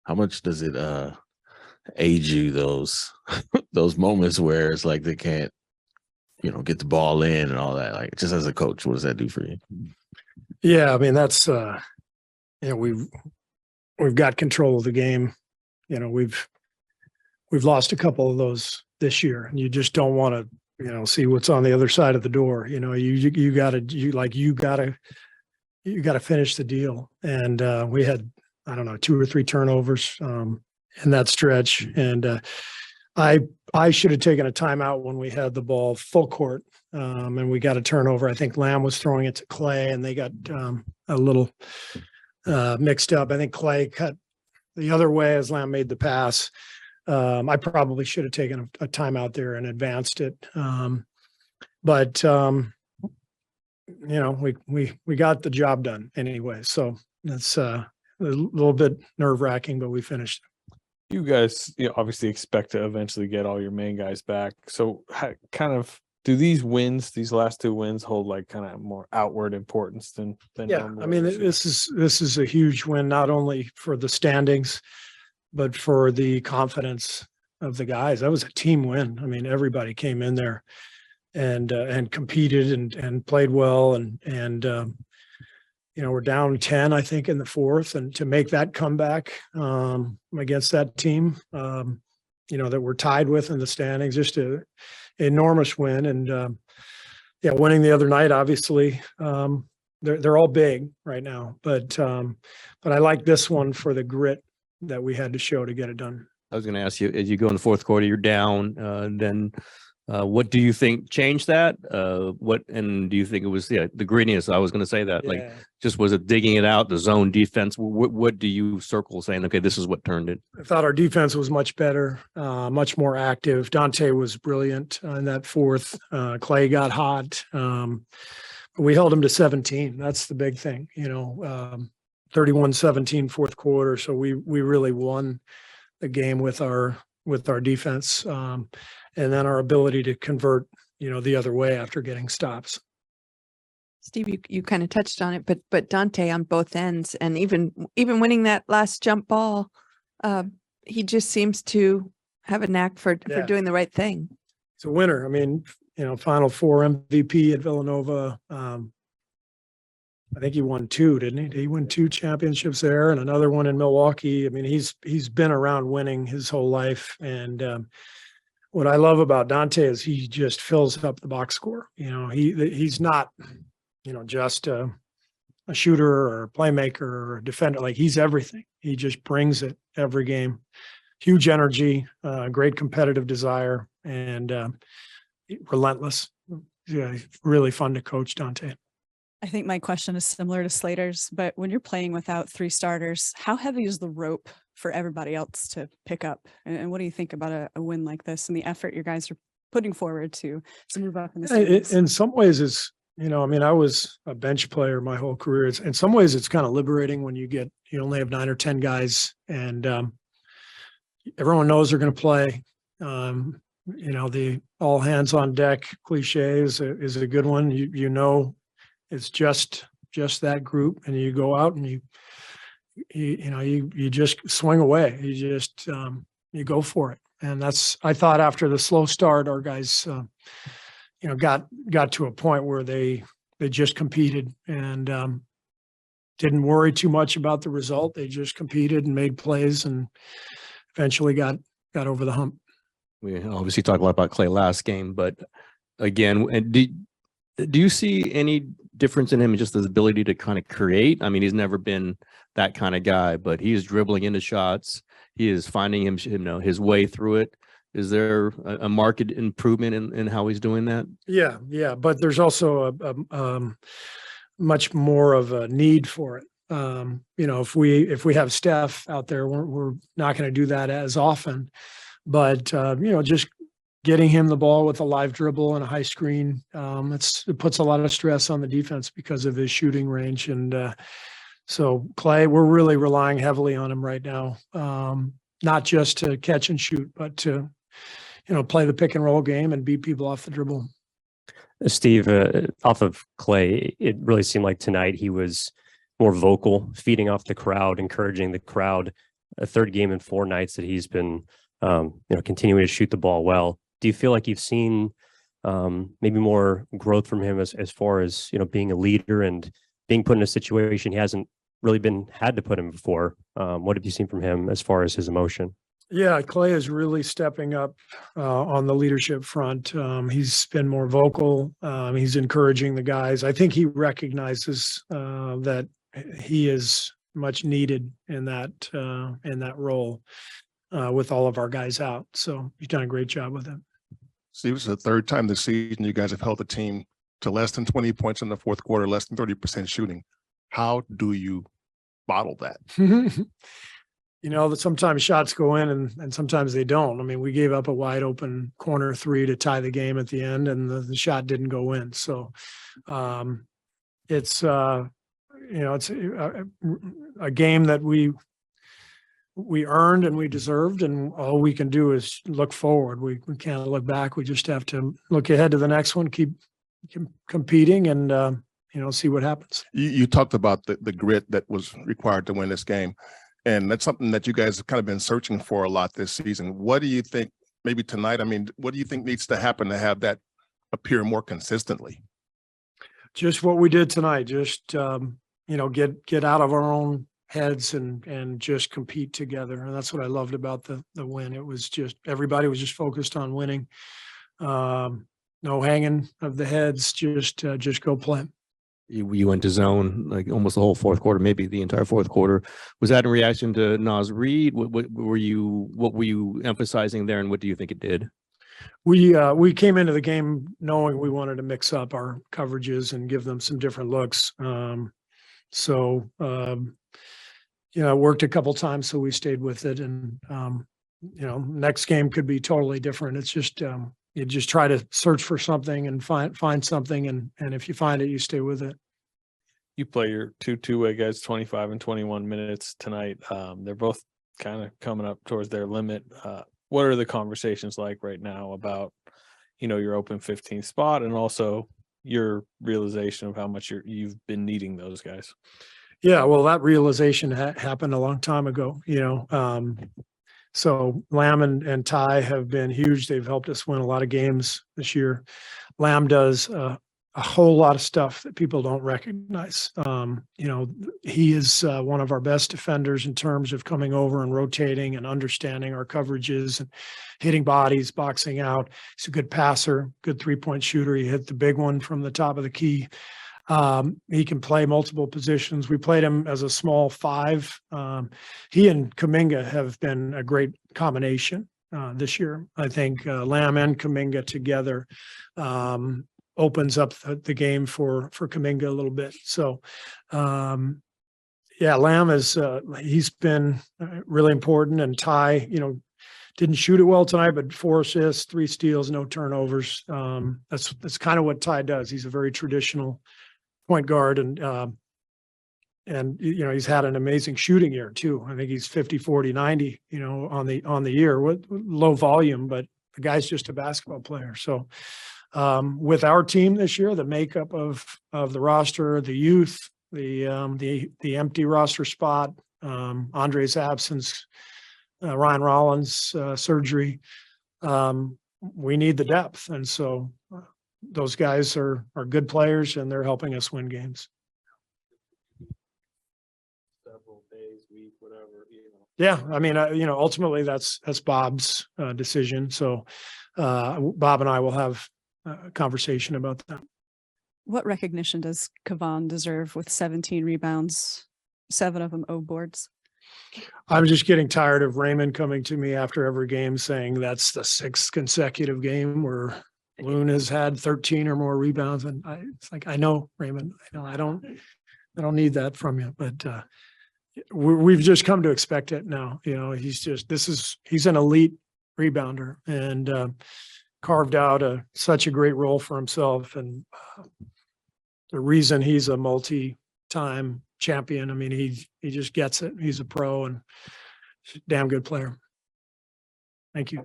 how much does it age you those those moments where it's like they can't, get the ball in and all that? Like, just as a coach, what does that do for you? Yeah, I mean, that's we've got control of the game. We've lost a couple of those this year, and you just don't want to see what's on the other side of the door. You gotta finish the deal. And we had, I don't know, 2 or 3 turnovers in that stretch. And I should have taken a timeout when we had the ball full court, and we got a turnover. I think Lamb was throwing it to Clay, and they got a little mixed up. I think Clay cut the other way as Lamb made the pass. I probably should have taken a timeout there and advanced it. But we got the job done anyway. So it's a little bit nerve-wracking, but we finished. You guys, obviously expect to eventually get all your main guys back. So kind of do these last 2 wins hold like kind of more outward importance than yeah, I mean, this is a huge win, not only for the standings, but for the confidence of the guys. That was a team win. I mean, everybody came in there and competed and played well. And we're down 10, I think, in the fourth, and to make that comeback against that team, that we're tied with in the standings, just an enormous win. And winning the other night, obviously, they're all big right now, but I like this one for the grit that we had to show to get it done. I was going to ask you, as you go in the fourth quarter, you're down, then what do you think changed that? And do you think it was the grittiness? I was going to say that, just was it digging it out, the zone defense? What do you circle saying, okay, this is what turned it? I thought our defense was much better, much more active. Dante was brilliant in that fourth. Clay got hot. We held him to 17. That's the big thing, 31-17 fourth quarter. So we really won the game with our defense. And then our ability to convert, the other way after getting stops. Steve, you kind of touched on it, but Dante on both ends, and even winning that last jump ball, he just seems to have a knack for doing the right thing. He's a winner. I mean, Final Four MVP at Villanova. I think he won 2, didn't he? Did he win 2 championships there and another one in Milwaukee? I mean, he's been around winning his whole life. And what I love about Dante is he just fills up the box score. He's not, just a shooter or a playmaker or a defender. Like, he's everything. He just brings it every game. Huge energy, great competitive desire, and relentless. Yeah, really fun to coach Dante. I think my question is similar to Slater's, but when you're playing without 3 starters, how heavy is the rope for everybody else to pick up? And what do you think about a win like this and the effort your guys are putting forward to move up in the standings? In some ways, it's, I was a bench player my whole career. In some ways, it's kind of liberating when you only have 9 or 10 guys, and everyone knows they're going to play. The all hands on deck cliche is a good one. It's just that group, and you go out and you just swing away. You just you go for it. And I thought after the slow start, our guys got to a point where they just competed and didn't worry too much about the result. They just competed and made plays and eventually got over the hump. We obviously talked a lot about Clay last game, but again, do you see any difference in him, just his ability to kind of create? I mean, he's never been that kind of guy, but he is dribbling into shots. He is finding his way through it. Is there a marked improvement in how he's doing that? Yeah. But there's also a much more of a need for it. If we have Steph out there, we're not going to do that as often. But just getting him the ball with a live dribble and a high screen, it puts a lot of stress on the defense because of his shooting range. And so Clay, we're really relying heavily on him right now, not just to catch and shoot, but to play the pick and roll game and beat people off the dribble. Steve, off of Clay, it really seemed like tonight he was more vocal, feeding off the crowd, encouraging the crowd. a third game in 4 nights that he's been, continuing to shoot the ball well. Do you feel like you've seen maybe more growth from him as far as, being a leader and being put in a situation he hasn't really had to put him before? What have you seen from him as far as his emotion? Yeah, Clay is really stepping up on the leadership front. He's been more vocal. He's encouraging the guys. I think he recognizes that he is much needed in that role with all of our guys out. So he's done a great job with it. Steve, this is the third time this season you guys have held the team to less than 20 points in the fourth quarter, less than 30% shooting. How do you bottle that? That sometimes shots go in and sometimes they don't. I mean, we gave up a wide open corner 3 to tie the game at the end, and the shot didn't go in. So it's a game that we earned and we deserved, and all we can do is look forward. We can't look back. We just have to look ahead to the next one, keep competing, and see what happens. You talked about the grit that was required to win this game. And that's something that you guys have kind of been searching for a lot this season. What do you think, maybe tonight, what do you think needs to happen to have that appear more consistently? Just what we did tonight, just, get out of our own heads and just compete together. And that's what I loved about the win. It was just, everybody was just focused on winning. No hanging of the heads, just go play. You went to zone like almost the whole fourth quarter, maybe the entire fourth quarter. Was that in reaction to Naz Reid? What were you emphasizing there, and what do you think it did? We came into the game knowing we wanted to mix up our coverages and give them some different looks. It worked a couple times, so we stayed with it. And next game could be totally different. It's just you just try to search for something and find something, and if you find it, you stay with it. You play your two-way guys 25 and 21 minutes tonight. They're both kind of coming up towards their limit. What are the conversations like right now about, your open 15 spot, and also your realization of how much you've been needing those guys? Yeah, well, that realization happened a long time ago, So Lamb and Ty have been huge. They've helped us win a lot of games this year. Lamb does a whole lot of stuff that people don't recognize. He is one of our best defenders in terms of coming over and rotating and understanding our coverages and hitting bodies, boxing out. He's a good passer, good 3-point shooter. He hit the big one from the top of the key. He can play multiple positions. We played him as a small 5. He and Kuminga have been a great combination this year. I think Lamb and Kuminga together opens up the game for Kuminga a little bit. So, Lamb is he's been really important, and Ty, didn't shoot it well tonight, but 4 assists, 3 steals, no turnovers. That's kind of what Ty does. He's a very traditional point guard, and he's had an amazing shooting year too. I think he's 50, 40, 90, on the year with low volume, but the guy's just a basketball player. So with our team this year, the makeup of the roster, the youth, the empty roster spot, Andre's absence, Ryan Rollins' surgery, we need the depth, and so those guys are good players, and they're helping us win games. Several days, week, whatever. Yeah, ultimately that's Bob's decision. So Bob and I will have a conversation about that. What recognition does Kavan deserve with 17 rebounds, 7 of them O boards? I'm just getting tired of Raymond coming to me after every game saying that's the 6th consecutive game where Loon has had 13 or more rebounds, and it's like, I know, Raymond, I don't need that from you, but we've just come to expect it now. He's an elite rebounder, and carved out such a great role for himself, and the reason he's a multi-time champion. He just gets it. He's a pro and damn good player. Thank you.